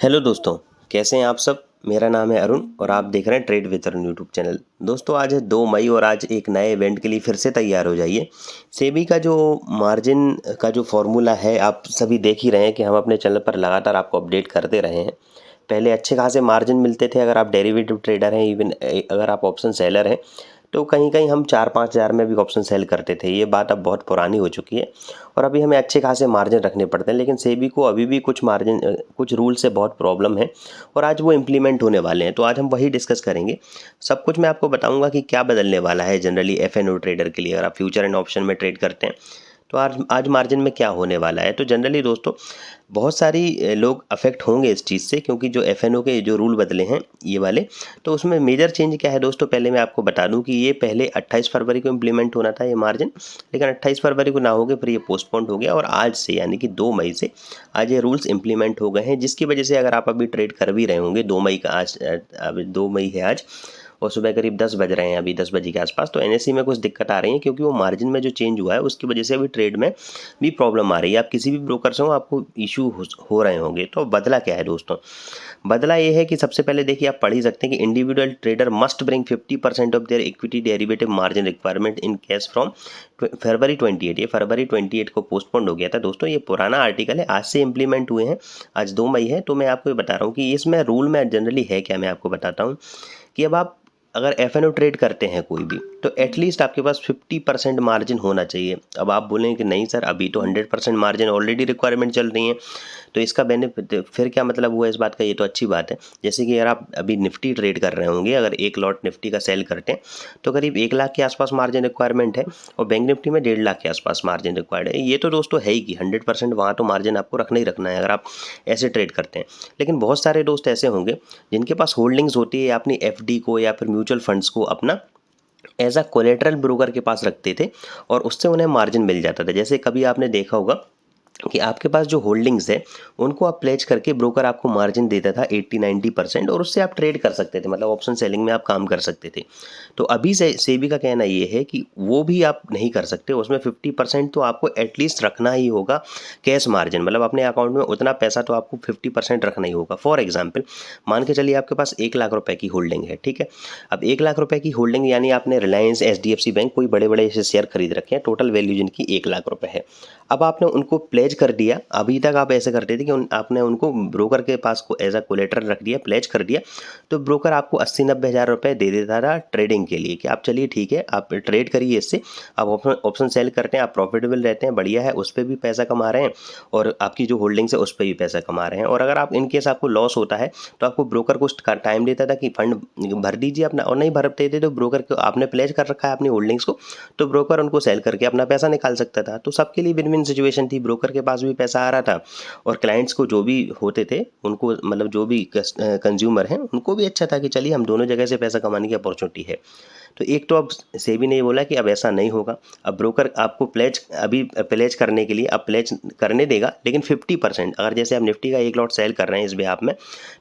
Hello दोस्तों, कैसे हैं आप सब। मेरा नाम है अरुण और आप देख रहे हैं trade with Arun YouTube channel. दोस्तों आज है 2 मई और आज एक नए इवेंट के लिए फिर से तैयार हो जाइए। सेबी का जो मार्जिन का जो फॉर्मूला है आप सभी देख ही रहे हैं कि हम अपने चैनल पर लगातार आपको अपडेट करते रहे हैं। पहले अच्छे खासे मार्जिन मिलते थे अगर आप डेरिवेटिव ट्रेडर हैं, इवन अगर आप ऑप्शन सेलर हैं तो कहीं कहीं हम 4-5 हज़ार में भी ऑप्शन सेल करते थे। ये बात अब बहुत पुरानी हो चुकी है और अभी हमें अच्छे खासे मार्जिन रखने पड़ते हैं, लेकिन सेबी को अभी भी कुछ मार्जिन कुछ रूल से बहुत प्रॉब्लम है और आज वो इम्प्लीमेंट होने वाले हैं। तो आज हम वही डिस्कस करेंगे। सब कुछ मैं आपको बताऊंगा कि क्या बदलने वाला है जनरली एफ.एन.ओ ट्रेडर के लिए। अगर आप फ्यूचर एंड ऑप्शन में ट्रेड करते हैं तो आज मार्जिन में क्या होने वाला है। तो जनरली दोस्तों बहुत सारी लोग अफेक्ट होंगे इस चीज़ से, क्योंकि जो एफ.एन.ओ के जो रूल बदले हैं ये वाले, तो उसमें मेजर चेंज क्या है दोस्तों। पहले मैं आपको बता दूं कि ये पहले 28 फरवरी को इम्प्लीमेंट होना था ये मार्जिन, लेकिन 28 फरवरी को ना हो गए, फिर ये पोस्टपोन्ड हो गया और आज से यानी कि 2 मई से आज ये रूल्स इम्प्लीमेंट हो गए हैं। जिसकी वजह से अगर आप अभी ट्रेड कर भी रहे होंगे 2 मई का, आज अभी 2 मई है आज और सुबह करीब 10 बज रहे हैं, अभी 10 बजे के आसपास, तो एनएसई में कुछ दिक्कत आ रही है क्योंकि वो मार्जिन में जो चेंज हुआ है उसकी वजह से अभी ट्रेड में भी प्रॉब्लम आ रही है। आप किसी भी ब्रोकर से हो आपको इशू हो रहे होंगे। तो बदला क्या है दोस्तों। बदला ये है कि सबसे पहले देखिए, आप पढ़ ही सकते हैं कि individual trader must bring 50% of their equity derivative margin requirement in cash from February 28। ये फरवरी 28 को पोस्टपोन्ड हो गया था दोस्तों। ये पुराना आर्टिकल है, आज से इंप्लीमेंट हुए हैं। आज 2 मई है, तो मैं आपको ये बता रहा हूँ कि इसमें रूल में जनरली है क्या। मैं आपको बताता हूँ कि अब आप अगर एफ.एन.ओ ट्रेड करते हैं कोई भी, तो एटलीस्ट आपके पास 50% मार्जिन होना चाहिए। अब आप बोलेंगे कि नहीं सर, अभी तो 100% मार्जिन ऑलरेडी रिक्वायरमेंट चल रही है, तो इसका बेनिफिट फिर क्या मतलब हुआ इस बात का। ये तो अच्छी बात है। जैसे कि अगर आप अभी निफ्टी ट्रेड कर रहे होंगे, अगर एक लॉट निफ्टी का सेल करते हैं तो करीब 1 लाख के आसपास मार्जिन रिक्वायरमेंट है और बैंक निफ्टी में 1.5 लाख के आसपास मार्जिन रिक्वायर्ड है। ये तो दोस्तों है ही कि 100% वहाँ तो मार्जिन आपको रखना ही रखना है अगर आप ऐसे ट्रेड करते हैं। लेकिन बहुत सारे दोस्त ऐसे होंगे जिनके पास होल्डिंग्स होती है अपनी एफडी को या फिर म्यूचुअल फंड्स को अपना एज अ कोलेटरल ब्रोकर के पास रखते थे और उससे उन्हें मार्जिन मिल जाता था। जैसे कभी आपने देखा होगा कि आपके पास जो होल्डिंग्स है उनको आप प्लेज करके ब्रोकर आपको मार्जिन देता था 80-90% और उससे आप ट्रेड कर सकते थे, मतलब ऑप्शन सेलिंग में आप काम कर सकते थे। तो अभी से सेबी का कहना ये है कि वो भी आप नहीं कर सकते, उसमें 50% तो आपको एटलीस्ट रखना ही होगा कैश मार्जिन, मतलब अपने अकाउंट में उतना पैसा तो आपको 50% रखना ही होगा। फॉर एग्जाम्पल मान के चलिए आपके पास 1 लाख रुपए की होल्डिंग है, ठीक है। अब 1 लाख रुपए की होल्डिंग यानी आपने रिलायंस, एचडीएफसी बैंक, कोई बड़े बड़े ऐसे शेयर खरीद रखे हैं, टोटल वैल्यू जिनकी 1 लाख रुपए है। अब आपने उनको प्लेज कर दिया। अभी तक आप ऐसे करते थे कि आपने उनको ब्रोकर के पास को एज अ कोलेटरल रख दिया, प्लेज कर दिया, तो ब्रोकर आपको 80-90 हज़ार रुपये दे देता था ट्रेडिंग के लिए कि आप चलिए ठीक है आप ट्रेड करिए इससे। आप ऑप्शन सेल करते हैं, आप प्रॉफिटेबल रहते हैं, बढ़िया है, उस पर भी पैसा कमा रहे हैं और आपकी जो होल्डिंग्स है उस पर भी पैसा कमा रहे हैं। और अगर आप इनकेस आपको लॉस होता है तो आपको ब्रोकर को टाइम देता था कि फंड भर दीजिए अपना, और नहीं भरते थे तो ब्रोकर को आपने प्लेज कर रखा है अपनी होल्डिंग्स को, तो ब्रोकर उनको सेल करके अपना पैसा निकाल सकता था। तो सबके लिए विन विन सिचुएशन थी, ब्रोकर के पास भी पैसा आ रहा था और क्लाइंट्स को जो भी होते थे उनको, मतलब जो भी कंज्यूमर हैं उनको भी अच्छा था कि चलिए हम दोनों जगह से पैसा कमाने की अपॉर्चुनिटी है। तो एक तो अब सेबी ने ये बोला कि अब ऐसा नहीं होगा। अब ब्रोकर आपको प्लेज अभी प्लेज करने के लिए अब प्लेज करने देगा, लेकिन 50%। अगर जैसे आप निफ्टी का एक लॉट सेल कर रहे हैं इस बिहाफ में,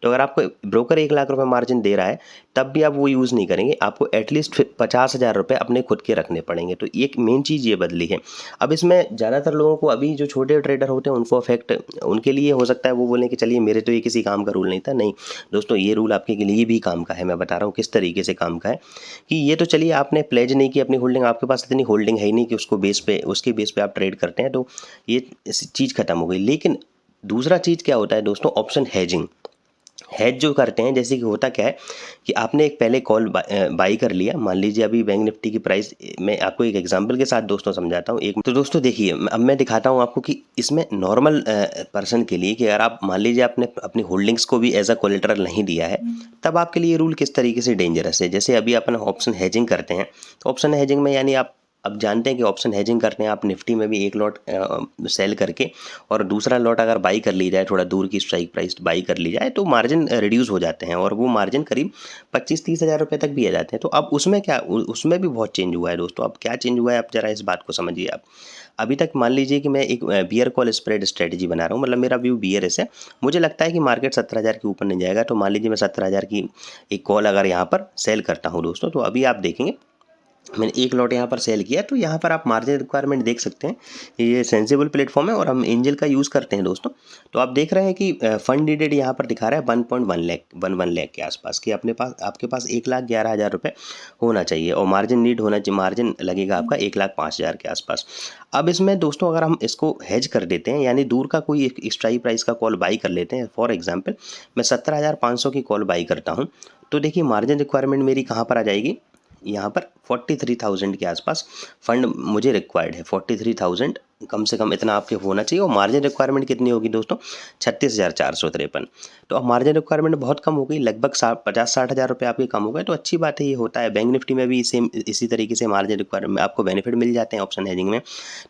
तो अगर आपको ब्रोकर 1 लाख रुपए मार्जिन दे रहा है तब भी आप वो यूज़ नहीं करेंगे, आपको एटलीस्ट 50 हज़ार रुपये अपने खुद के रखने पड़ेंगे। तो एक मेन चीज़ ये बदली है। अब इसमें ज़्यादातर लोगों को, अभी जो छोटे ट्रेडर होते हैं उनको अफेक्ट, उनके लिए हो सकता है वो बोलें कि चलिए मेरे तो ये किसी काम का रूल नहीं था। नहीं दोस्तों, ये रूल आपके लिए भी काम का है। मैं बता रहा हूँ किस तरीके से काम का है कि ये तो चलिए आपने प्लेज नहीं की अपनी होल्डिंग, आपके पास इतनी होल्डिंग है ही नहीं कि उसको बेस पे, उसके बेस पे आप ट्रेड करते हैं, तो ये चीज़ खत्म हो गई। लेकिन दूसरा चीज़ क्या होता है दोस्तों, ऑप्शन हेजिंग। हेज जो करते हैं, जैसे कि होता क्या है कि आपने एक पहले कॉल बाई कर लिया। मान लीजिए अभी बैंक निफ्टी की प्राइस, मैं आपको एक एग्जांपल के साथ दोस्तों समझाता हूँ। एक तो दोस्तों देखिए, अब मैं दिखाता हूँ आपको कि इसमें नॉर्मल पर्सन के लिए कि अगर आप मान लीजिए आपने अपनी होल्डिंग्स को भी एज अ कोलेटरल नहीं दिया है, तब आपके लिए रूल किस तरीके से डेंजरस है। जैसे अभी अपन ऑप्शन हेजिंग करते हैं, तो ऑप्शन हेजिंग में यानी आप अब जानते हैं कि ऑप्शन हेजिंग करते हैं आप निफ्टी में भी एक लॉट सेल करके और दूसरा लॉट अगर बाई कर ली जाए, थोड़ा दूर की स्ट्राइक प्राइस बाई कर ली जाए, तो मार्जिन रिड्यूस हो जाते हैं और वो मार्जिन करीब 25-30 हज़ार रुपये तक भी आ जाते हैं। तो अब उसमें क्या, उसमें भी बहुत चेंज हुआ है दोस्तों। अब क्या चेंज हुआ है, आप जरा इस बात को समझिए। आप अभी तक मान लीजिए कि मैं एक बियर कॉल स्प्रेड स्ट्रेटजी बना रहा हूँ, मतलब मेरा व्यू बियरस है। मुझे लगता है कि मार्केट 17,000 के ऊपर नहीं जाएगा, तो मान लीजिए मैं 17,000 की एक कॉल अगर यहाँ पर सेल करता हूँ दोस्तों, तो अभी आप देखेंगे मैंने एक लॉट यहाँ पर सेल किया, तो यहाँ पर आप मार्जिन रिक्वायरमेंट देख सकते हैं। ये सेंसिबल प्लेटफॉर्म है और हम एंजल का यूज़ करते हैं दोस्तों। तो आप देख रहे हैं कि फंड नीडेड यहाँ पर दिखा रहा है 1.1 लाख के आसपास कि अपने पास आपके पास 1,11,000 रुपये होना चाहिए और मार्जिन नीड होना चाहिए, मार्जिन लगेगा आपका 1,05,000 के आसपास। अब इसमें दोस्तों अगर हम इसको हेज कर देते हैं, यानी दूर का कोई एक स्ट्राइक प्राइस का कॉल बाई कर लेते हैं, फॉर एग्जाम्पल मैं 17,500 की कॉल बाई करता हूँ, तो देखिए मार्जिन रिक्वायरमेंट मेरी कहाँ पर आ जाएगी, यहाँ पर 43,000 के आसपास फंड मुझे रिक्वायर्ड है। 43,000 कम से कम इतना आपके होना चाहिए। और मार्जिन रिक्वायरमेंट कितनी होगी दोस्तों, 36,453। तो अब मार्जिन रिक्वायरमेंट बहुत कम हो गई, लगभग 50-60 हज़ार रुपये आपके कम हो गए। तो अच्छी बात है, ये होता है। बैंक निफ्टी में भी सेम इसी तरीके से मार्जिन रिक्वायरमेंट आपको बेनिफिट मिल जाते हैं ऑप्शन हेजिंग में।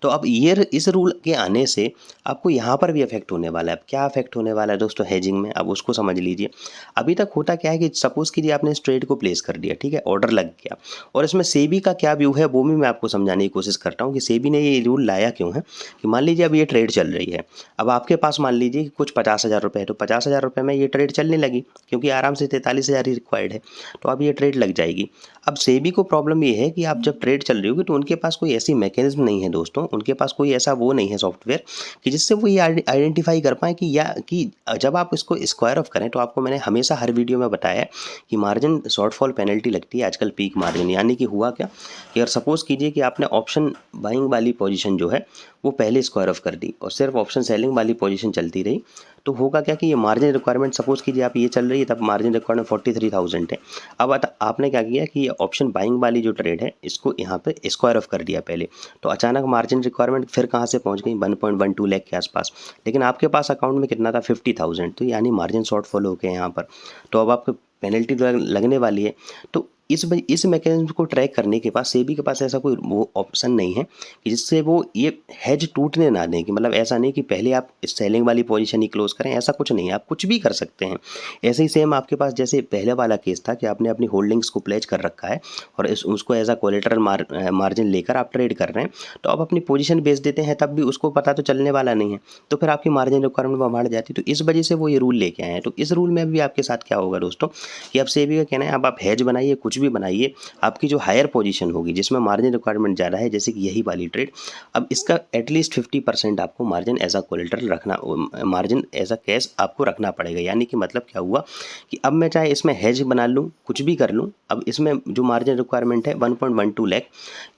तो अब ये इस रूल के आने से आपको यहाँ पर भी इफेक्ट होने वाला है। अब क्या इफेक्ट होने वाला है दोस्तों हेजिंग में, अब उसको समझ लीजिए। अभी तक होता क्या है कि सपोज़ कीजिए आपने इस ट्रेड को प्लेस कर दिया, ठीक है, ऑर्डर लग गया, और इसमें सेबी का क्या व्यू है वो भी मैं आपको समझाने की कोशिश करता हूँ कि सेबी ने ये रूल लाया क्यों है। कि मान लीजिए अब ये ट्रेड चल रही है, अब आपके पास मान लीजिए कि कुछ 50,000 रुपये है, तो 50,000 रुपये में ये ट्रेड चलने लगी, क्योंकि आराम से 43,000 ही रिक्वायर्ड है, तो अब ये ट्रेड लग जाएगी। अब सेबी को प्रॉब्लम ये है कि आप जब ट्रेड चल रही होगी तो उनके पास कोई ऐसी मैकेनिज्म नहीं है दोस्तों, उनके पास कोई ऐसा वो नहीं है सॉफ्टवेयर कि जिससे वो ये आइडेंटिफाई कर पाएँ कि जब आप इसको स्क्वायर ऑफ करें, तो आपको मैंने हमेशा हर वीडियो में बताया है कि मार्जिन शॉर्टफॉल पेनल्टी लगती है आजकल पीक मार्जिन। यानी कि हुआ क्या कि अगर सपोज़ कीजिए कि आपने ऑप्शन बाइंग वाली पोजीशन जो है वो पहले स्क्वायर ऑफ कर दी और सिर्फ ऑप्शन सेलिंग वाली पोजीशन चलती रही, तो होगा क्या कि ये मार्जिन रिक्वायरमेंट सपोज़ कीजिए आप ये चल रही है, तब मार्जिन रिक्वायरमेंट 43,000 है। अब आपने क्या किया कि ये ऑप्शन बाइंग वाली जो ट्रेड है इसको यहाँ पे स्क्वायर ऑफ कर दिया पहले, तो अचानक मार्जिन रिक्वायरमेंट फिर कहाँ से पहुँच गई 1.12 लाख के आसपास। लेकिन आपके पास अकाउंट में कितना था 50,000, तो यानी मार्जिन शॉर्टफॉल हो गया यहाँ पर। तो अब आपको पेनल्टी लगने वाली है। तो इस मैकेनिज्म को ट्रैक करने के पास सेबी के पास ऐसा कोई वो ऑप्शन नहीं है कि जिससे वो ये हेज टूटने ना दें, कि मतलब ऐसा नहीं कि पहले आप सेलिंग वाली पोजीशन ही क्लोज करें, ऐसा कुछ नहीं है, आप कुछ भी कर सकते हैं। ऐसे ही सेम आपके पास जैसे पहले वाला केस था कि आपने अपनी होल्डिंग्स को प्लेज कर रखा है और उसको एज अ कोलेटरल मार्जिन लेकर आप ट्रेड कर रहे हैं, तो आप अपनी पोजीशन बेच देते हैं, तब भी उसको पता तो चलने वाला नहीं है, तो फिर आपकी मार्जिन रिक्वायरमेंट बढ़ जाती है। तो इस वजह से वो ये रूल लेके आए हैं। तो इस रूल में भी आपके साथ क्या होगा दोस्तों कि अब सेबी का कहना है अब आप हेज बनाइए, कुछ भी बनाइए, आपकी जो हायर पोजीशन होगी जिसमें मार्जिन रिक्वायरमेंट ज़्यादा है, जैसे कि यही वाली ट्रेड, अब इसका एटलीस्ट 50% आपको मार्जिन एज अ कोलेटरल रखना, मार्जिन एज अ कैश आपको रखना पड़ेगा। यानी कि मतलब क्या हुआ कि अब मैं चाहे इसमें हेज बना लूँ, कुछ भी कर लूँ, अब इसमें जो मार्जिन रिक्वायरमेंट है 1.12 लाख,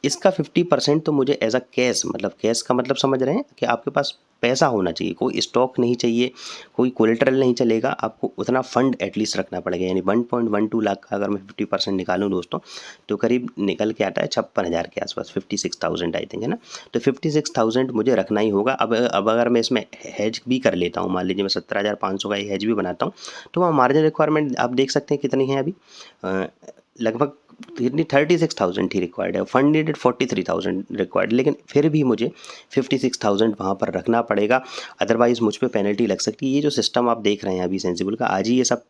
इसका 50% तो मुझे एज अ कैश, मतलब कैश का मतलब समझ रहे हैं कि आपके पास पैसा होना चाहिए, कोई स्टॉक नहीं चाहिए, कोई कोलेटरल नहीं चलेगा, आपको उतना फंड एटलीस्ट रखना पड़ेगा। यानी 1.12 लाख का अगर मैं 50% निकालूं दोस्तों, तो करीब निकल के आता है 56,000 के आसपास, 56,000 आई थिंक, है ना। तो 56,000 मुझे रखना ही होगा। अब अगर मैं इसमें हेज भी कर लेता हूँ, मान लीजिए मैं 17,500 का हेज भी बनाता हूँ, तो वहाँ मार्जिन रिक्वायरमेंट आप देख सकते हैं कितनी है अभी, लगभग कितनी 36,000 ही रिक्वायर्ड है, फंड नीडेड 43,000 रिक्वायर्ड, लेकिन फिर भी मुझे 56,000 वहाँ पर रखना पड़ेगा, अदरवाइज़ मुझ पे पेनल्टी लग सकती है। ये जो सिस्टम आप देख रहे हैं अभी सेंसिबल का, आज ही ये सब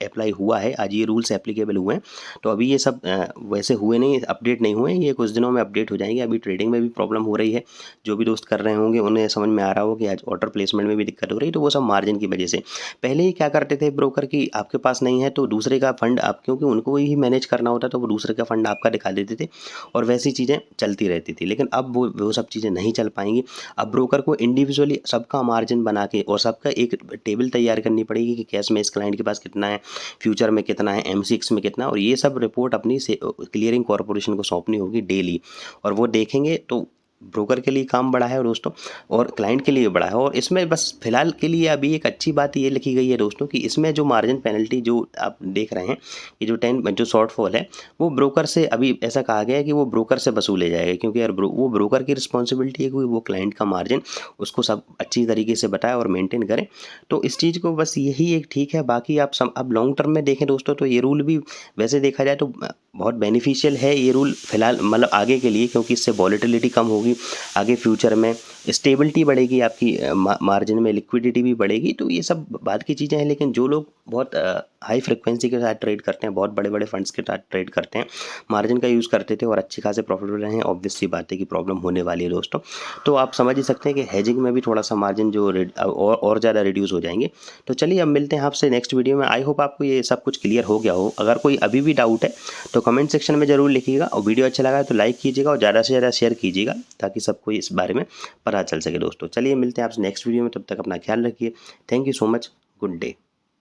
अप्लाई हुआ है, आज ये रूल्स एप्लीकेबल हुए हैं। तो अभी ये सब वैसे हुए नहीं, अपडेट नहीं हुए, ये कुछ दिनों में अपडेट हो जाएंगे। अभी ट्रेडिंग में भी प्रॉब्लम हो रही है, जो भी दोस्त कर रहे होंगे उन्हें समझ में आ रहा होगा कि आज ऑर्डर प्लेसमेंट में भी दिक्कत हो रही है, तो वो सब मार्जिन की वजह से। पहले ही क्या करते थे ब्रोकर की आपके पास नहीं है तो दूसरे का फंड आप, क्योंकि उनको ही मैनेज करना होता, तो वो दूसरे का फंड आपका दिखा देते थे और वैसी चीज़ें चलती रहती थी। लेकिन अब वो सब चीज़ें नहीं चल पाएंगी। अब ब्रोकर को इंडिविजुअली सबका मार्जिन बना के और सबका एक टेबल तैयार करनी पड़ेगी कि कैश में इस क्लाइंट के पास कितना है, फ्यूचर में कितना है, M6 में कितना, और ये सब रिपोर्ट अपनी से क्लियरिंग कॉरपोरेशन को सौंपनी होगी डेली, और वो देखेंगे। तो ब्रोकर के लिए काम बड़ा है दोस्तों, और क्लाइंट के लिए बड़ा है। और इसमें बस फिलहाल के लिए अभी एक अच्छी बात ये लिखी गई है दोस्तों कि इसमें जो मार्जिन पेनल्टी जो आप देख रहे हैं, ये जो शॉर्टफॉल है, वो ब्रोकर से, अभी ऐसा कहा गया है कि वो ब्रोकर से वसूले जाएगा, क्योंकि यार वो ब्रोकर की रिस्पॉन्सिबिलिटी है कि वो क्लाइंट का मार्जिन उसको सब अच्छी तरीके से बताए और मेंटेन करें। तो इस चीज़ को बस यही एक ठीक है। बाकी आप अब लॉन्ग टर्म में देखें दोस्तों, तो ये रूल भी वैसे देखा जाए तो बहुत बेनिफिशियल है ये रूल फिलहाल, मतलब आगे के लिए, क्योंकि इससे वॉलेटिलिटी कम होगी, आगे फ्यूचर में स्टेबिलिटी बढ़ेगी आपकी, मार्जिन में लिक्विडिटी भी बढ़ेगी। तो ये सब बात की चीज़ें हैं। लेकिन जो लोग बहुत हाई फ्रिक्वेंसी के साथ ट्रेड करते हैं, बहुत बड़े बड़े फंड्स के साथ ट्रेड करते हैं, मार्जिन का यूज़ करते थे और अच्छे खासे प्रॉफिटेबल रहे हैं, ऑब्वियस सी बात है कि प्रॉब्लम होने वाली है दोस्तों। तो आप समझ ही सकते हैं कि हेजिंग में भी थोड़ा सा मार्जिन जो और ज़्यादा रिड्यूस हो जाएंगे। तो चलिए अब मिलते हैं आपसे नेक्स्ट वीडियो में। आई होप आपको ये सब कुछ क्लियर हो गया हो। अगर कोई अभी भी डाउट है तो कमेंट सेक्शन में ज़रूर लिखिएगा, और वीडियो अच्छा लगा तो लाइक कीजिएगा और ज़्यादा से ज़्यादा शेयर कीजिएगा, ताकि सबको इस बारे में पता चल सके दोस्तों। चलिए मिलते हैं आपसे नेक्स्ट वीडियो में, तब तक अपना ख्याल रखिए। Thank you so much. Good day.